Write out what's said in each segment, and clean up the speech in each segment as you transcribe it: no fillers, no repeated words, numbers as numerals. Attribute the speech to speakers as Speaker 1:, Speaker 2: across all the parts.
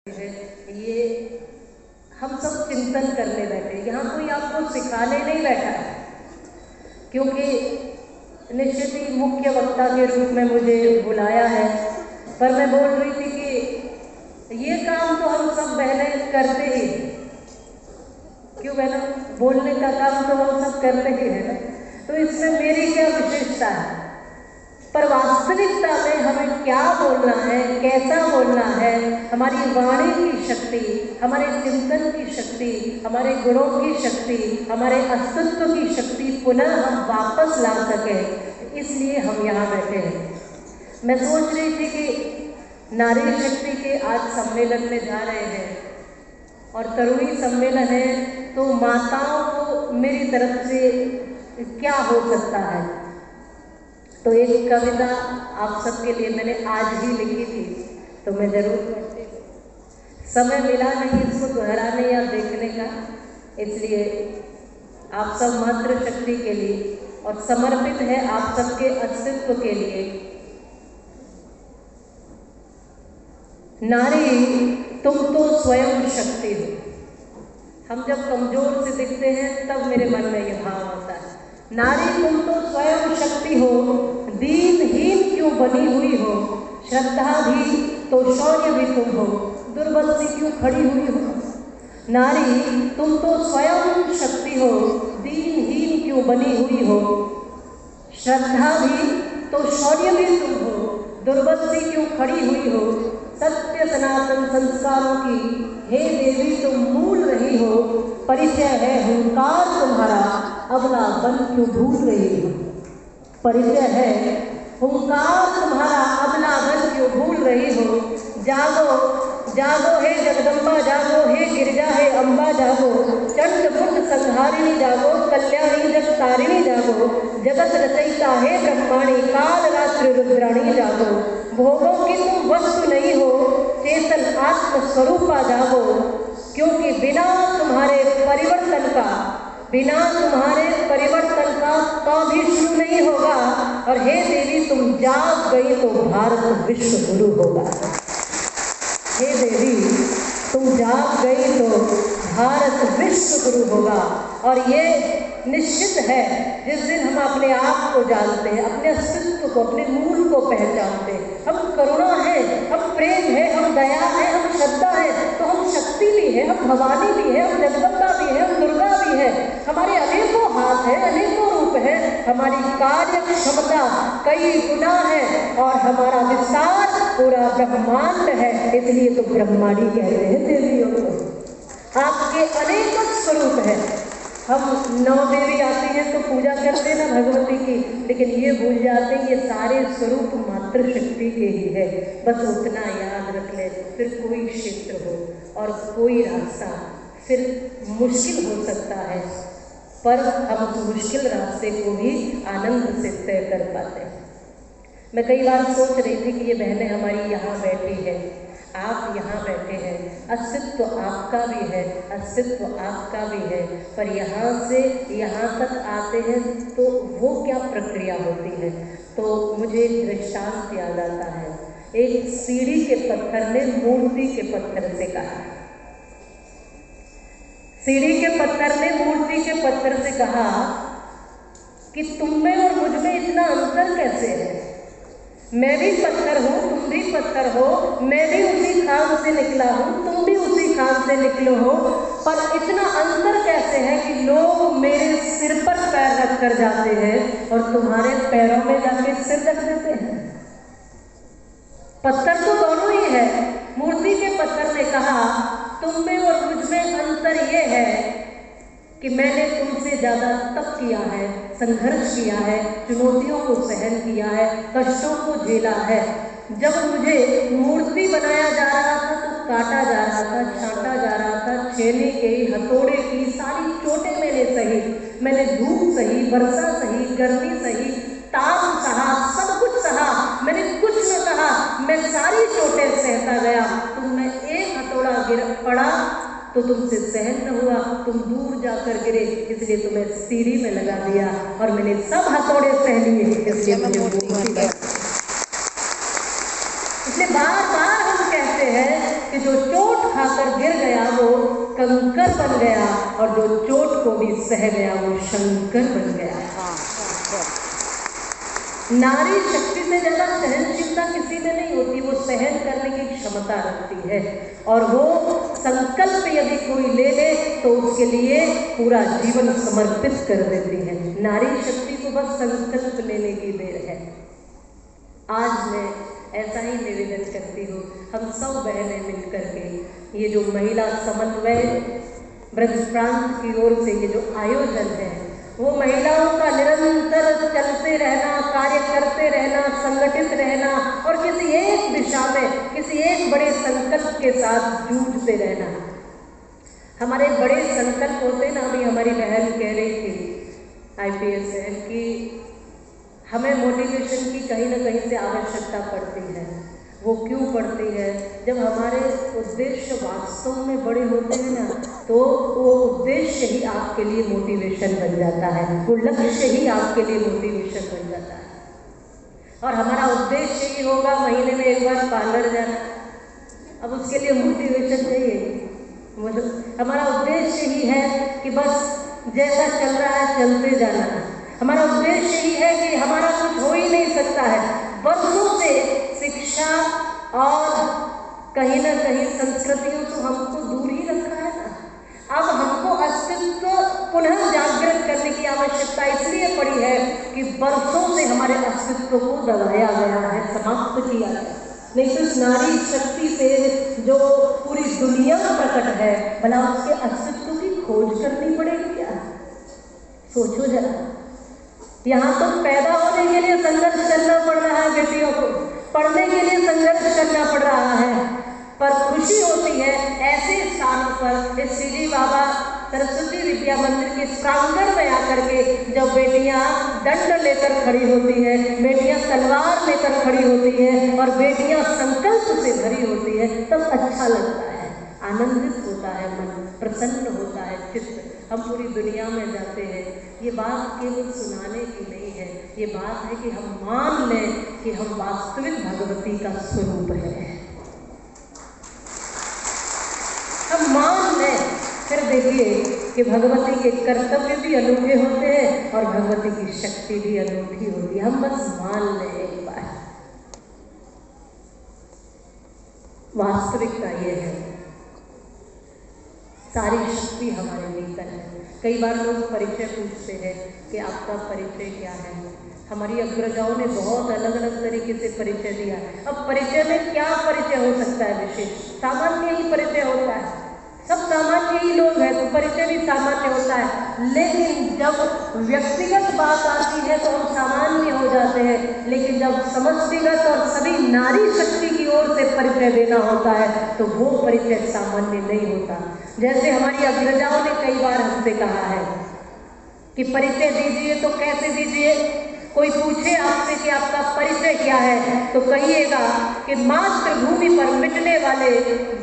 Speaker 1: ये हम सब चिंतन करने बैठे, यहाँ कोई आपको सिखाने नहीं बैठा है, क्योंकि निश्चित ही मुख्य वक्ता के रूप में मुझे बुलाया है। पर मैं बोल रही थी कि ये काम तो हम सब बहनें करते ही, क्यों बहना, बोलने का काम तो हम सब करते ही है ना, तो इसमें मेरी क्या विशेषता है। पर वास्तविकता में हमें क्या बोलना है, कैसा बोलना है, हमारी वाणी की शक्ति, हमारे चिंतन की शक्ति, हमारे गुणों की शक्ति, हमारे अस्तित्व की शक्ति पुनः हम वापस ला सकें, इसलिए हम यहाँ बैठे हैं। मैं सोच रही थी कि नारी शक्ति के आज सम्मेलन में जा रहे हैं और तरुणी सम्मेलन है, तो माताओं को मेरी तरफ से क्या हो सकता है। तो एक कविता आप सबके लिए मैंने आज ही लिखी थी, तो मैं जरूर पढ़ती हूँ। समय मिला नहीं इसको दोहराने या देखने का, इसलिए आप सब मातृशक्ति के लिए और समर्पित है आप सबके अस्तित्व के लिए। नारी तुम तो स्वयं शक्ति हो। हम जब कमजोर से दिखते हैं तब मेरे मन में यह भाव आता है, नारी तुम तो स्वयं शक्ति हो, दीनहीन क्यों बनी हुई हो, श्रद्धा भी तो शौर्य भी तुम हो, दुर्बल सी क्यों खड़ी हुई हो। नारी तुम तो स्वयं शक्ति हो, दीनहीन क्यों बनी हुई हो, श्रद्धा भी तो शौर्य भी तुम हो, दुर्बल सी क्यों खड़ी हुई हो। सत्य सनातन संस्कारों की हे देवी तुम मूल रही हो, परिचय है हुंकार तुम्हारा, अबला बन क्यों भूल रही हो। परिचय है हुंकार तुम्हारा, अबला बन क्यों भूल रही हो। जागो जागो हे जगदम्बा जागो, हे गिरिजा हे अम्बा जागो, चंड मुंड संहारिणी जागो, कल्याणी जग तारिणी जागो, जगत रचयिता हे ब्रह्माणी, काल रात्रि रुद्राणी जागो। भोगों की तुम वस्तु नहीं हो, चेतन आत्म स्वरूपा जागो, क्योंकि बिना तुम्हारे परिवर्तन का, बिना तुम्हारे परिवर्तन का कभी शुरू नहीं होगा। और हे देवी तुम जाग गई तो भारत विश्व गुरु होगा। हे देवी तुम जाग गई तो भारत विश्व गुरु होगा। और ये निश्चित है जिस दिन हम अपने आप को जानते हैं, अपने अस्तित्व को, अपने मूल को पहचानते हैं, हम करुणा है, हम प्रेम है, हम दया है, हम श्रद्धा है, तो हम शक्ति भी है, हम भवानी भी है, हम जगदम्बा भी है, हम दुर्गा भी है। हमारे अनेकों हाथ है, अनेकों रूप है, हमारी कार्य क्षमता कई गुना है और हमारा विस्तार पूरा ब्रह्मांड है। इसलिए तो ब्रह्मांडी कहते हैं देवियों को। आपके अनेक स्वरूप है। हम 9 देवी आती हैं तो पूजा करते ना भगवती की, लेकिन ये भूल जाते हैं ये सारे स्वरूप मातृशक्ति के ही है। बस उतना याद रख ले, फिर कोई क्षेत्र हो और कोई रास्ता फिर मुश्किल हो सकता है, पर हम उस मुश्किल रास्ते को भी आनंद से तय कर पाते हैं। मैं कई बार सोच रही थी कि ये बहनें हमारी यहाँ बैठी हैं, आप यहाँ बैठे हैं, अस्तित्व आपका भी है, अस्तित्व आपका भी है, पर यहाँ से यहाँ तक आते हैं तो वो क्या प्रक्रिया होती है। तो मुझे एक दृष्टांत याद आता है। एक सीढ़ी के पत्थर ने मूर्ति के पत्थर से कहा, सीढ़ी के पत्थर ने मूर्ति के पत्थर से कहा कि तुम में और मुझ में इतना अंतर कैसे है। मैं भी पत्थर हूँ, तुम भी पत्थर हो, मैं भी उसी खान से निकला हूँ, तुम भी उसी खान से निकले हो, पर इतना अंतर कैसे है कि लोग मेरे सिर पर पैर रख कर जाते हैं और तुम्हारे पैरों में जाके सिर रख देते हैं। पत्थर तो दोनों ही है। मूर्ति के पत्थर ने कहा तुम में और मुझ में अंतर ये है कि मैंने तुमसे ज़्यादा तप किया है, संघर्ष किया है, चुनौतियों को सहन किया है, कष्टों को झेला है। जब मुझे मूर्ति बनाया जा रहा था तो काटा जा रहा था, छांटा जा रहा था, छेने की, हथौड़े की सारी चोटें मैंने सही, मैंने धूप सही, वर्षा सही, गर्मी सही, ताप सहा, सब कुछ सहा, मैंने कुछ न कहा, मैं सारी चोटें सहता गया। तुम में एक हथौड़ा गिर पड़ा तो तुमसे सहन न हुआ, तुम दूर जाकर गिरे, इसलिए तुम्हें सीढ़ी में लगा दिया और मैंने सब हथौड़े सह लिए, इसलिए मुझे मूर्ति है। इसलिए बार बार हम कहते हैं कि जो चोट खाकर गिर गया वो कंकर बन गया, और जो चोट को भी सह गया वो शंकर बन गया। नारी शक्ति से ज्यादा सहनशीलता किसी में नहीं होती, वो सहन करने की क्षमता रखती है, और वो संकल्प यदि कोई ले ले तो उसके लिए पूरा जीवन समर्पित कर देती है। नारी शक्ति को बस संकल्प लेने की देर है। आज मैं ऐसा ही निवेदन करती हूँ, हम सब बहनें मिलकर के ये जो महिला समन्वय ब्रज प्रांत की ओर से ये जो आयोजन है, वो महिलाओं का निरंतर चलते रहना, कार्य करते रहना, संगठित रहना, और किसी एक दिशा में किसी एक बड़े संकल्प के साथ जूझते रहना। हमारे बड़े संकल्प होते ना, अभी हमारी बहन कह रही थी IPS है कि हमें मोटिवेशन की कहीं ना कहीं से आवश्यकता पड़ती है। वो क्यों पड़ती है? जब हमारे उद्देश्य वास्तव में बड़े होते हैं ना, तो वो उद्देश्य ही आपके लिए मोटिवेशन बन जाता है, वो लक्ष्य ही आपके लिए मोटिवेशन बन जाता है। और हमारा उद्देश्य ही होगा महीने में एक बार पार्लर जाना, अब उसके लिए मोटिवेशन चाहिए। हमारा उद्देश्य ही है कि बस जैसा चल रहा है चलते जाना। हमारा उद्देश्य ही है कि हमारा कुछ हो ही नहीं सकता है। वर्षों से शिक्षा और कहीं ना कहीं संस्कृतियों से हमको दूर ही रखा है ना। अब हमको अस्तित्व पुनः जागृत करने की आवश्यकता इसलिए पड़ी है कि वर्षों से हमारे अस्तित्व को दबाया गया है, समाप्त किया है। नहीं तो इस नारी शक्ति से जो पूरी दुनिया प्रकट है, भला उसके अस्तित्व की खोज करनी पड़ेगी क्या? सोचो जरा। यहाँ तो पैदा होने के लिए संघर्ष करना पड़ रहा है, बेटियों को पढ़ने के लिए संघर्ष करना पड़ रहा है, पर खुशी होती है ऐसे स्थानों पर, इस सीडी बाबा सरस्वती विद्या मंदिर के प्रांगण में आकर के जब बेटियां दंड लेकर खड़ी होती है, बेटियां तलवार लेकर खड़ी होती है, और बेटियां संकल्प से भरी होती है, तब अच्छा लगता है, आनंदित होता है मन, प्रसन्न होता है चित्त। हम पूरी दुनिया में जाते हैं, ये बात केवल सुनाने की नहीं है, ये बात है कि हम मान लें कि हम वास्तविक भगवती का स्वरूप है। हम मान लें, फिर देखिए कि भगवती के कर्तव्य भी अनूठे होते हैं और भगवती की शक्ति भी अनूठी होती है। हम बस मान लें एक बार। वास्तविकता ये है, सारी शक्ति हमारे भीतर है। कई बार लोग परिचय पूछते हैं कि आपका परिचय क्या है। हमारी अग्रजाओं ने बहुत अलग अलग तरीके से परिचय दिया है। अब परिचय में क्या परिचय हो सकता है? विशेष सामान्य ही परिचय होता है, सब सामान्य ही लोग हैं तो परिचय भी सामान्य होता है। लेकिन जब व्यक्तिगत बात आती है तो हम सामान्य हो जाते हैं, लेकिन जब समष्टिगत और सभी नारी शक्ति की ओर से परिचय देना होता है तो वो परिचय सामान्य नहीं होता। जैसे हमारी अग्रजाओं ने कई बार हमसे कहा है कि परिचय दीजिए, तो कैसे दीजिए? कोई पूछे आपसे कि आपका परिचय क्या है, तो कहिएगा कि मातृभूमि पर मिटने वाले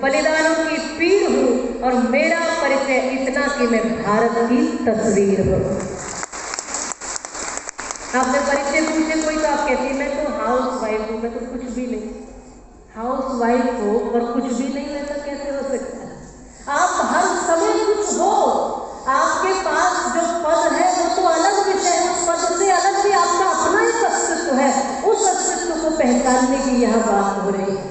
Speaker 1: बलिदानों की पीर हूँ, और मेरा परिचय इतना कि मैं भारत की तस्वीर हूँ। आपने परिचय पूछे कोई, तो आप कहती मैं तो हाउस वाइफ हूँ, मैं तो कुछ भी नहीं। हाउस वाइफ हो और कुछ भी नहीं, ऐसा कैसे हो सकता है? आप हर समय कुछ हो, आपके पास जो पद है वो तो अलग विषय है, उस पद से अलग भी आपका अपना एक अस्तित्व है। उस अस्तित्व को पहचानने की यह बात हो रही है।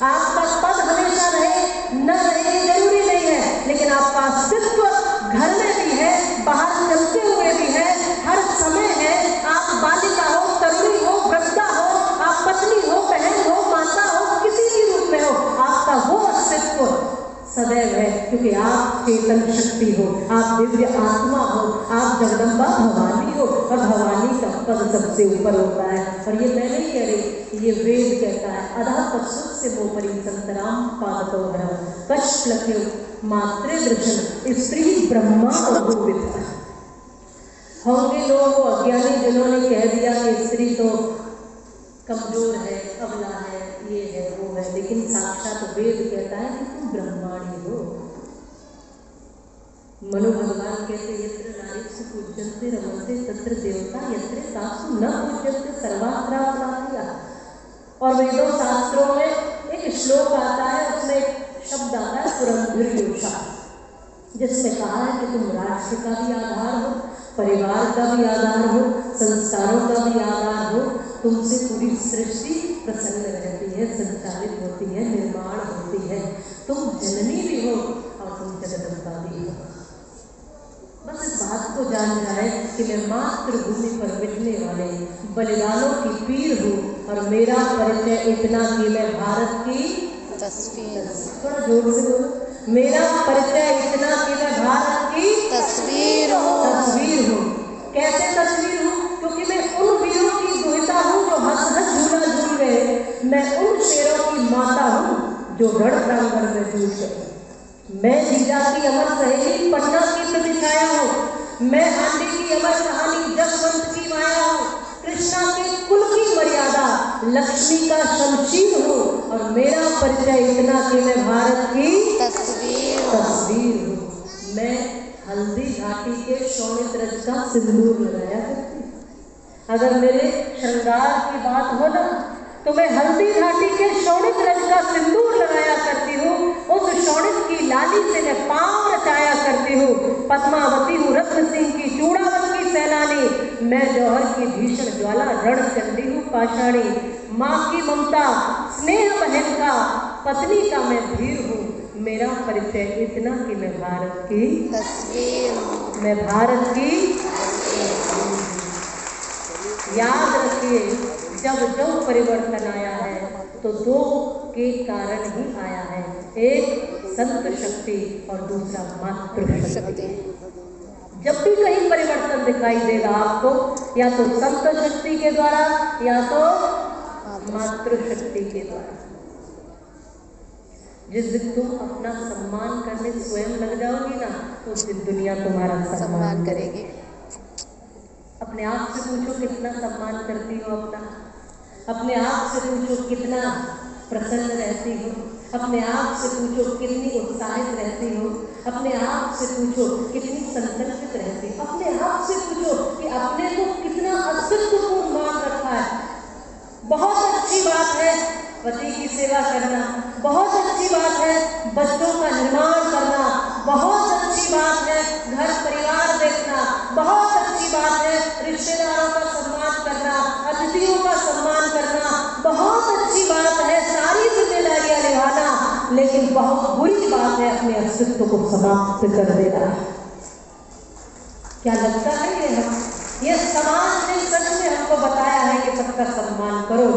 Speaker 1: आपका पद हमेशा रहे न रहे जरूरी नहीं है, लेकिन आपका अस्तित्व घर में भी है, बाहर चलते हुए भी है, हर समय है। आप बालिका हो, तरुणी हो, वृद्धा हो, आप पत्नी हो, बहन हो, माता हो, किसी भी रूप में हो, आपका वो अस्तित्व सदैव है, क्योंकि आप चेतन शक्ति हो, आप दिव्य आत्मा हो, आप जगदम्बा भवानी हो, और भवानी का पद सबसे ऊपर होता है। और ये मैं नहीं कह रही, ये वेद कहता है। अधा तत्सुत से मोपरी संतराम पादतो भरम कष्ट लखे मात्रे दृशन स्त्री ब्रह्मा अभूविता। होंगे लोग अज्ञानी जिन्होंने कह दिया कि स्त्री तो कमजोर है, अबला है, ये है वो है, लेकिन साक्षात वेद कहता है कि तुम ब्रह्माणी हो। मनु भगवान कहते यत्र नारीषु पूज्यन्ते रमन्ते तत्र देवता यत्र तासु न पूज्यन्ते सर्वास्त्राप्राप्या। और वेदों शास्त्रों में एक श्लोक आता है, उसमें शब्द आता है पुरंधर, जिसमें कहा है कि तुम राष्ट्र का भी आधार हो, परिवार का भी आधार हो, संस्कारों का भी आधार हो। तुमसे पूरी सृष्टि प्रसन्न रहती है, संचालित होती है, निर्माण होती है। तुम जननी भी हो और तुम जगदम्बा भी हो। बस इस बात को जान जाए कि मैं मातृभूमि पर मिटने वाले बलिदानों की पीर हूँ और मेरा परिचय इतना कि मैं भारत की
Speaker 2: तस्वीर,
Speaker 1: थोड़ा जोर से बोलो, मेरा परिचय इतना कि मैं भारत की
Speaker 2: तस्वीर हूँ।
Speaker 1: कैसे तस्वीर हूँ? क्योंकि मैं उन वीरों की दुहिता हूँ जो हंस हंस झूला झूल गए। मैं उन शेरों की माता हूँ जो रण प्रांगण में जूझ गए। मैं जीजा की अमर सहेली पन्ना की प्रतिछाया हूँ। मैं आंधी की अमर कहानी जसवंत की माया हूँ। कृष्णा के कुल की मर्यादा लक्ष्मी का शमशीर हूँ और मेरा परिचय इतना कि मैं भारत की
Speaker 2: तस्वीर
Speaker 1: हूँ। मैं हल्दी घाटी के शोणित रज का सिंदूर लगाया करती हूँ। अगर मेरे श्रृंगार की बात हो ना तो मैं हल्दी घाटी के शोणित रज का सिंदूर लगाया करती हूँ। उस शोणित की लाली से मैं पांव रचाया करती हूँ। पद्मावती हूँ रत्न सिंह की चूड़ावत की सैलानी। मैं जौहर की भीषण ज्वाला रण चंडी हूँ पाषाणी। माँ की ममता स्नेह बहन का पत्नी का मैं धीर हूँ। मेरा परिचय इतना कि मैं भारत की
Speaker 2: तस्वीर,
Speaker 1: मैं भारत की याद रखिए, जब जब परिवर्तन आया है तो दो के कारण ही आया है, एक संत शक्ति और दूसरा मातृशक्ति। जब भी कहीं परिवर्तन दिखाई देगा आपको, या तो संत शक्ति के द्वारा या तो मातृशक्ति के द्वारा। जिस दिन तुम अपना सम्मान करने स्वयं लग जाओगी ना, उस दिन दुनिया तुम्हारा सम्मान करेगी। अपने आप से पूछो कितना सम्मान करती हो अपना। अपने आप से पूछो कितना प्रसन्न रहती हो। अपने आप से पूछो कितनी उत्साहित रहती हो। अपने आप से पूछो कितनी संकल्पित रहती हो। अपने आप से पूछो कि अपने को कितना अस्तित्वपूर्ण मान रखा है। बहुत अच्छी बात है पति की सेवा करना, बहुत अच्छी बात है बच्चों का निर्माण करना, बहुत अच्छी बात है घर परिवार देखना, बहुत अच्छी बात है रिश्तेदारों का सम्मान करना, अतिथियों का सम्मान करना, बहुत अच्छी बात है सारी जिम्मेदारियां निभाना। लेकिन बहुत बुरी बात है अपने अस्तित्व को समाप्त कर देना। क्या लगता है ये समाज ने सच में हमको बताया है कि सबका सम्मान करो,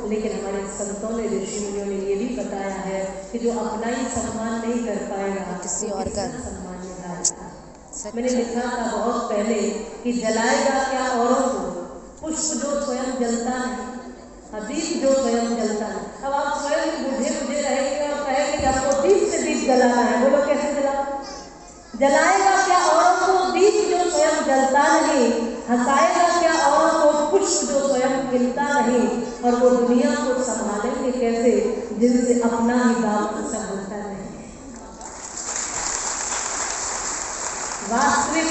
Speaker 1: लेकिन हमारे संतों ने ऋषि मुनियों ने ये भी बताया है कि जो अपना ही सम्मान नहीं कर पाएगा
Speaker 2: किसी और का
Speaker 1: सम्मान निभाएगा। मैंने लिखा था बहुत पहले कि जलाएगा क्या औरों को पुष्प जो स्वयं जलता नहीं, दीप जो स्वयं जलता है। अब आप स्वयं बुझे रहेंगे और कहेंगे कि आपको दीप से दीप जलाना है, बोलो कैसे जलाओ? जलाएगा क्या औरों को दीप जो स्वयं जलता नहीं, हंसाएगा क्या औरों को पुष्प जो स्वयं खिलता नहीं। और वो दुनिया को संभालेंगे कैसे जिनसे अपना ही दाम होता नहीं। वास्तविक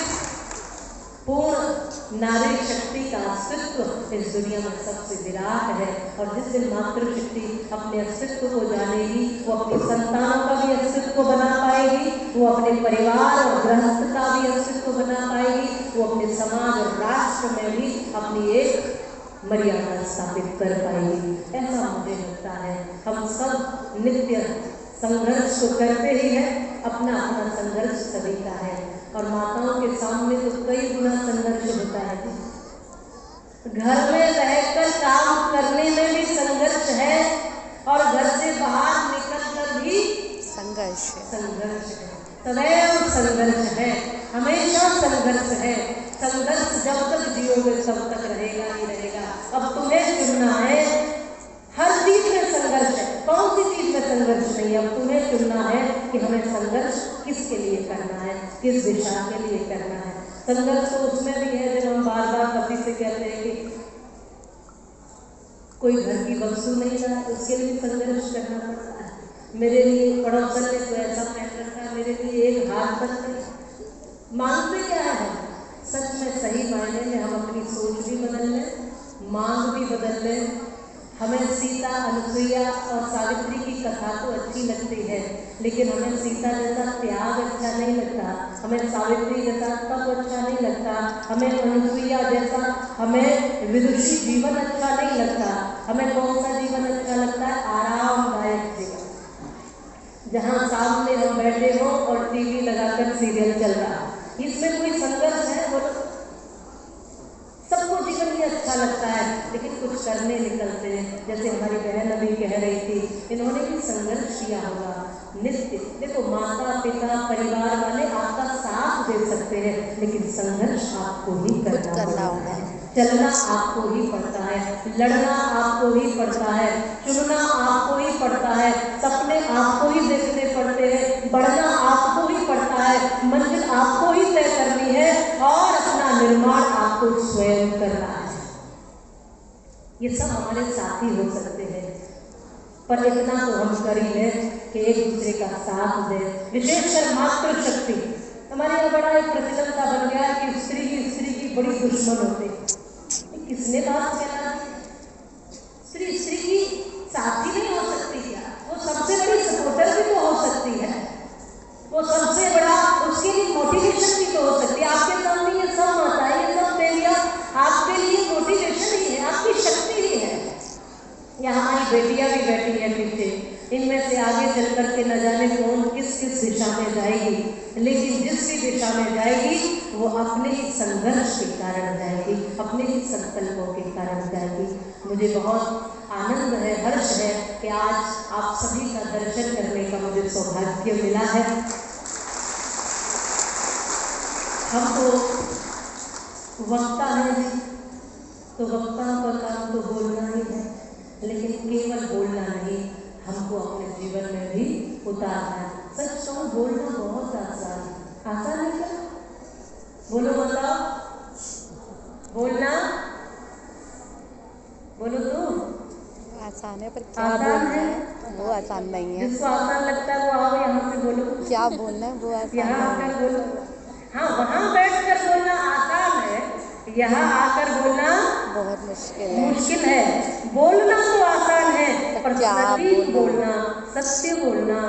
Speaker 1: पूर्ण नारी शक्ति का अस्तित्व इस दुनिया में सबसे विराट है। और जिस दिन मातृशक्ति अपने अस्तित्व को जानेगी, वो अपने संतानों का भी अस्तित्व बना पाएगी, वो अपने परिवार और गृहस्थ का भी अस्तित्व बना पाएगी, वो अपने समाज और राष्ट्र में भी अपनी एक मर्यादा स्थापित कर पाएगी। ऐसा मुझे लगता है। हम सब नित्य संघर्ष तो करते ही हैं, अपना अपना संघर्ष सभी का है। और माताओं के सामने तो कई गुना संघर्ष होता है। घर में रहकर काम करने में भी संघर्ष है और घर से बाहर निकलकर भी संघर्ष है। सदैव संघर्ष है, हमेशा संघर्ष है। संघर्ष जब तक जियोगे तब तक रहेगा ही रहेगा। अब तुम्हें चुनना है, हर चीज में संघर्ष है, कौन सी चीज में संघर्ष नहीं है। अब तुम्हें चुनना है कि हमें संघर्ष किसके लिए करना है, किस दिशा के लिए करना है। संघर्ष तो उसमें भी है जब हम बार बार पति से कहते हैं कि कोई घर की वस्तु नहीं लाए, उसके लिए संघर्ष करना पड़ता है। मेरे लिए पड़ोसन ने तो ऐसा पहन रखा है, मेरे लिए एक हाथ तक नहीं। मांगते क्या है? सच में सही मायने में हम अपनी सोच भी बदल लें, मांग भी बदल लें। हमें सीता, अनुसुईया और सावित्री की कथा तो अच्छी लगती है, लेकिन हमें सीता जैसा त्याग अच्छा नहीं लगता, हमें सावित्री जैसा तप अच्छा नहीं लगता, हमें अनुसुईया जैसा, हमें विदुषी जीवन अच्छा नहीं लगता। हमें कौन सा जीवन अच्छा लगता है? आरामदायक जीवन, जहाँ सामने हम बैठे हो और टीवी लगाकर सीरियल चल रहा, इसमें कोई संघर्ष है? बोलो। सबको जीवन ही अच्छा लगता है, लेकिन कुछ करने निकलते हैं। जैसे हमारी बहन अभी कह रही थी, इन्होंने भी संघर्ष किया होगा नित्य। देखो, माता पिता परिवार वाले आपका साथ दे सकते हैं, लेकिन संघर्ष आपको ही करना होगा। चलना आपको ही पड़ता है, लड़ना आपको ही पड़ता है, चुनना आपको ही पड़ता है, सपने आपको ही देखने पड़ते हैं, बढ़ना आपको ही पड़ता है, मंजिल आपको ही तय करनी है और अपना निर्माण आपको स्वयं करना है। ये सब हमारे साथी हो सकते हैं, पर इतना तो हम कर ही लें कि एक दूसरे का साथ दें। विशेषकर मातृशक्ति, हमारे यहाँ बड़ा एक प्रचलन सा बन गया है कि स्त्री की बड़ी दुश्मन होती है। किसने बात कहना? स्त्री की साथी नहीं हो सकती क्या? वो सबसे बड़ी सपोर्टर भी तो हो सकती है, वो सबसे बड़ा उसके लिए मोटिवेशन भी तो हो सकती है। आपके सामने ये सब माताएं, ये सब देवियां आपके लिए मोटिवेशन ही है, आपकी शक्ति ही है। यहाँ हमारी बेटियां भी बैठी हैं पीछे, इनमें से आगे चल कर के न जाने कौन किस किस दिशा में जाएगी, लेकिन जिस भी दिशा में जाएगी वो अपने ही संघर्ष के कारण जाएगी, अपने ही संकल्पों के कारण जाएगी। मुझे बहुत आनंद है, हर्ष है कि आज आप सभी का दर्शन करने का मुझे सौभाग्य मिला है। हम तो वक्ता हैं, तो वक्ताओं का काम तो बोलना ही है, लेकिन केवल बोलना नहीं, हमको अपने जीवन में भी उतारना है। सच कहूं, बोलना बहुत आसान है क्या? बोलो, बताओ। बोलना बोलो तो
Speaker 2: आसान है, पर क्या
Speaker 1: आसान
Speaker 2: बोलना
Speaker 1: है?
Speaker 2: वो आसान नहीं है।
Speaker 1: जिसको आसान लगता है वो आओ यहाँ पे बोलो।
Speaker 2: क्या बोलना है वो आसान
Speaker 1: यहाँ
Speaker 2: नहीं
Speaker 1: आकर
Speaker 2: है।
Speaker 1: बोलो। हाँ, वहाँ बैठकर बोलना आसान है, यहाँ आकर बोलना
Speaker 2: बहुत मुश्किल
Speaker 1: है। बोलना तो आसान है, पर
Speaker 2: क्या
Speaker 1: सटीक बोलना, सत्य बोलना,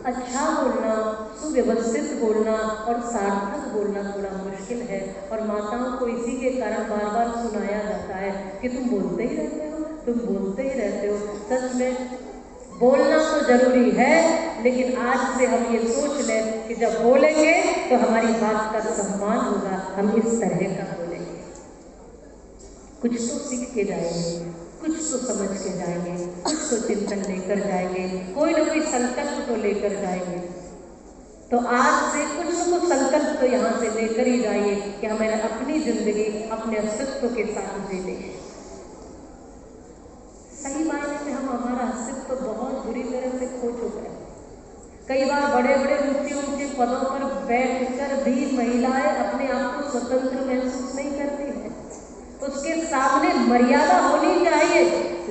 Speaker 1: अच्छा बोलना, सुव्यवस्थित बोलना और सार्थक बोलना थोड़ा मुश्किल है। और माताओं को इसी के कारण बार बार सुनाया जाता है कि तुम बोलते ही रहते हो, तुम बोलते ही रहते हो। सच में बोलना तो जरूरी है, लेकिन आज से हम ये सोच लें कि जब बोलेंगे तो हमारी बात का सम्मान होगा, हम इस तरह का बोलेंगे। कुछ तो सीख के जाएंगे, कुछ तो समझ के जाएंगे, कुछ तो चिंतन लेकर जाएंगे, कोई ना कोई संकल्प तो लेकर जाएंगे। तो आज से कुछ न कुछ संकल्प तो यहाँ से लेकर ही जाइए कि हमें अपनी जिंदगी अपने अस्तित्व के साथ जीने। सही मायने में हम हमारा अस्तित्व बहुत बुरी तरह से खो चुके हैं। कई बार बड़े बड़े ऊंचे पदों पर बैठकर भी महिलाएं अपने आप को स्वतंत्र महसूस नहीं करती हैं। उसके सामने मर्यादा होनी चाहिए,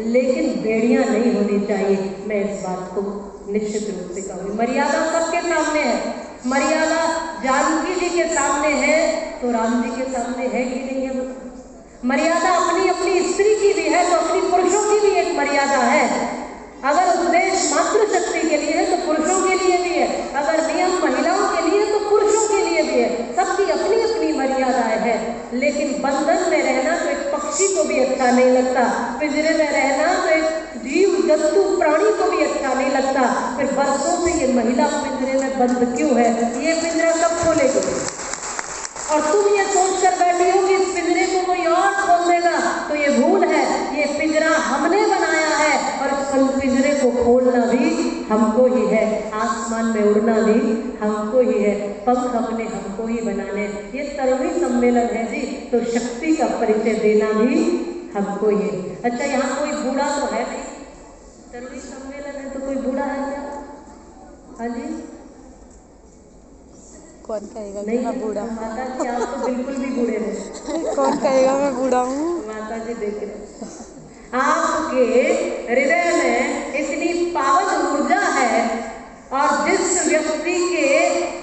Speaker 1: लेकिन बेड़ियां नहीं होनी चाहिए। मैं इस बात को निश्चित रूप से कहूँगी। मर्यादा सबके सामने है। मर्यादा जानकी जी के सामने है तो राम जी के सामने है कि नहीं है? मर्यादा अपनी अपनी स्त्री की भी है तो अपनी पुरुषों की भी एक मर्यादा है। अगर उपदेश मातृशक्ति के लिए है तो पुरुषों के लिए भी है, अगर नियम महिलाओं के लिए तो पुरुषों के लिए भी है। सबकी अपनी अपनी मर्यादाएं हैं। लेकिन बंधन में रहना तो एक पक्षी को भी अच्छा नहीं लगता, पिंजरे में रहना तो एक जीव जंतु प्राणी को भी अच्छा नहीं लगता। फिर बरसों से ये महिला पिंजरे में बंद क्यों है? ये पिंजरा कब खोलेगी? और तुम ये सोच कर बैठी हो कि इस पिंजरे को कोई और खोल देगा, तो ये भूल है। ये पिंजरा हमने बनाया है और इस पिंजरे को खोलना भी हमको ही है। आसमान में उड़ना भी हमको ही है। पंख अपने हमको ही बनाने। ये तरुणी सम्मेलन है जी, तो शक्ति का परिचय देना भी हमको ही है। अच्छा, यहाँ कोई बूढ़ा तो है नहीं? तरुणी सम्मेलन है तो कोई बूढ़ा है क्या? हाँ जी,
Speaker 2: कौन कहेगा
Speaker 1: नहीं?
Speaker 2: मैं बूढ़ा हूँ?
Speaker 1: माता जी आप तो बिल्कुल भी बूढ़े नहीं।
Speaker 2: कौन कहेगा मैं बूढ़ा हूँ?
Speaker 1: माता जी देख रहे, आपके हृदय में इतनी पावन ऊर्जा है, और जिस व्यक्ति के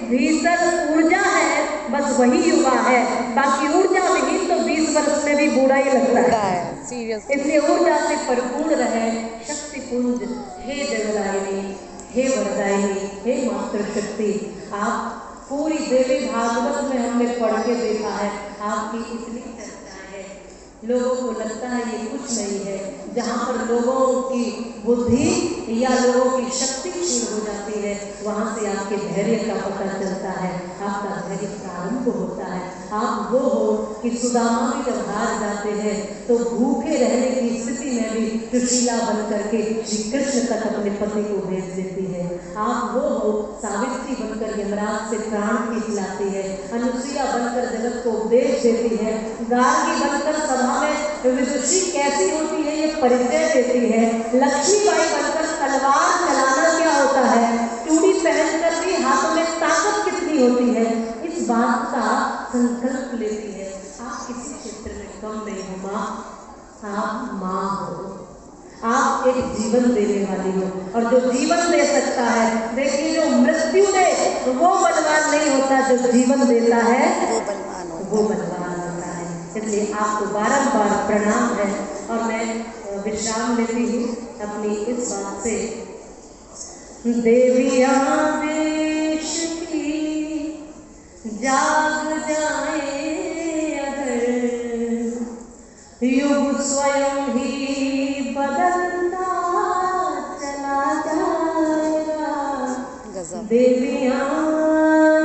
Speaker 1: भीतर ऊर्जा है बस वही युवा है। बाकी ऊर्जा विहीन तो 20 वर्ष में भी बूढ़ा ही लगता है।
Speaker 2: सीरियस।
Speaker 1: इसलिए ऊर्जा से भरपूर रहे। शक्ति पुंज हे जगदायिनी, हे वरदायिनी, हे मातृशक्ति। आप पूरी देवी भागवत में हमने पढ़ के देखा है, आपकी इतनी चर्चा है, लोगों को लगता है ये कुछ नहीं है। जहाँ पर लोगों की बुद्धि या लोगों की शक्ति क्षीण हो जाती है, वहाँ से आपके धैर्य का पता चलता है, आपका धैर्य प्रारंभ होता है। आप वो हो कि सुदामा भी जब हार जाते हैं तो भूखे रहने की स्थिति में भी सुशीला बन करके श्री कृष्ण तक अपने पति को भेज देती है। आप वो हो सावित्री बनकर यमराज से प्राण खींच लाती है, अनुसुईया बनकर जगत को उपदेश देती है, गार्गी बनकर सभा में विदुषी कैसी होती है ये परिचय देती है, लक्ष्मीबाई बनकर तलवार चलाना क्या होता है, चूड़ी पहनकर भी हाथों में ताकत कितनी होती है, इस बात का संकल्प लेती है। आप किसी क्षेत्र में कम नहीं हो माँ, आप माँ हो, आप एक जीवन देने वाली हो, और जो जीवन दे सकता है, देखिए जो मृत्यु दे वो बलवान नहीं होता, जो जीवन देता है
Speaker 2: वो बलवान होता है।
Speaker 1: वो बलवान होता है। इसलिए आपको बारंबार प्रणाम है, और मैं विश्राम लेती हूँ अपनी इस बात से। देविया देश की जाग जाए अगर, युग स्वयं ही बदलता चला जाएगा। देविया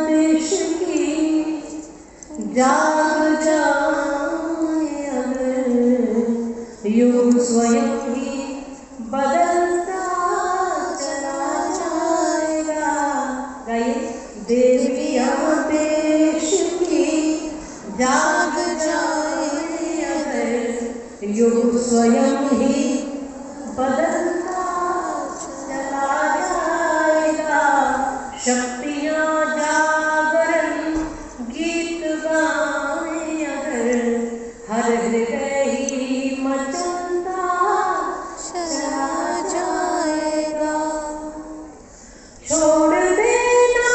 Speaker 1: देश की जाग जाए अगर, युग स्वयं ही बदलता चला जाएगा। गाइए, देविया देश की जाग जाए अगर, युग स्वयं ही बदलता चला जाएगा। शक्तियाँ जागरण गीत गाए अगर, हर हृदय ही मचलता चला जाएगा। छोड़ देना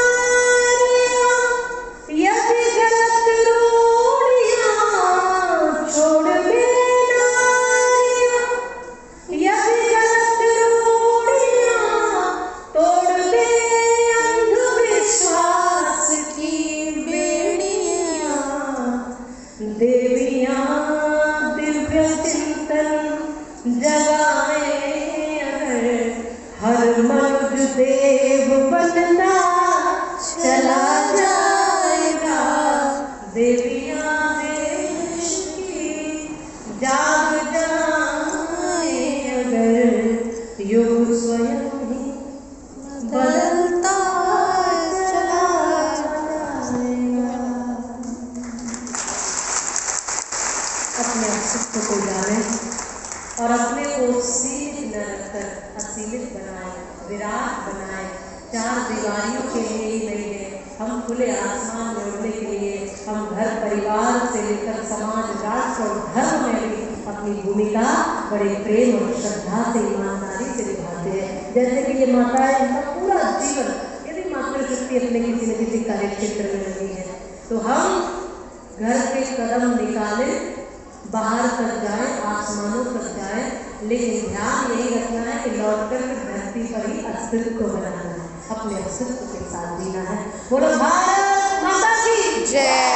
Speaker 1: यदि गलत रूढ़ियाँ, छोड़ देना यदि गलत रूढ़ियाँ, तोड़ दे अंधविश्वास की बेड़ियाँ। देवियाँ दिव्य चिंतन जगाए अगर, हर मनुज देव बनता चला जाएगा। देवियाँ देश की जाग जाए अगर, युग स्वयं ही बदलता चला जाएगा। अपने अस्तित्व को जाने और अपने को सीमित न रखकर असीमित बनाए, विराट बनाए। चार दीवारियों के लिए ही नहीं है, हम खुले आसमान में उड़ने के लिए, हम घर परिवार से लेकर समाज, राष्ट्र और धर्म में भी अपनी भूमिका बड़े प्रेम और श्रद्धा से, ईमानदारी से निभाते हैं। जैसे कि ये माताएं, इनका पूरा जीवन, यदि मातृशक्ति अपने किसी न किसी कार्य क्षेत्र में लगी है, तो हम घर के कदम निकालें, बाहर तक जाए, आसमानों तक जाए, लेकिन ध्यान यही रखना है कि लौटकर धरती पर ही अस्तित्व बनाना है, अपने अस्तित्व के साथ जीना है। बोलो भारत माता की जय।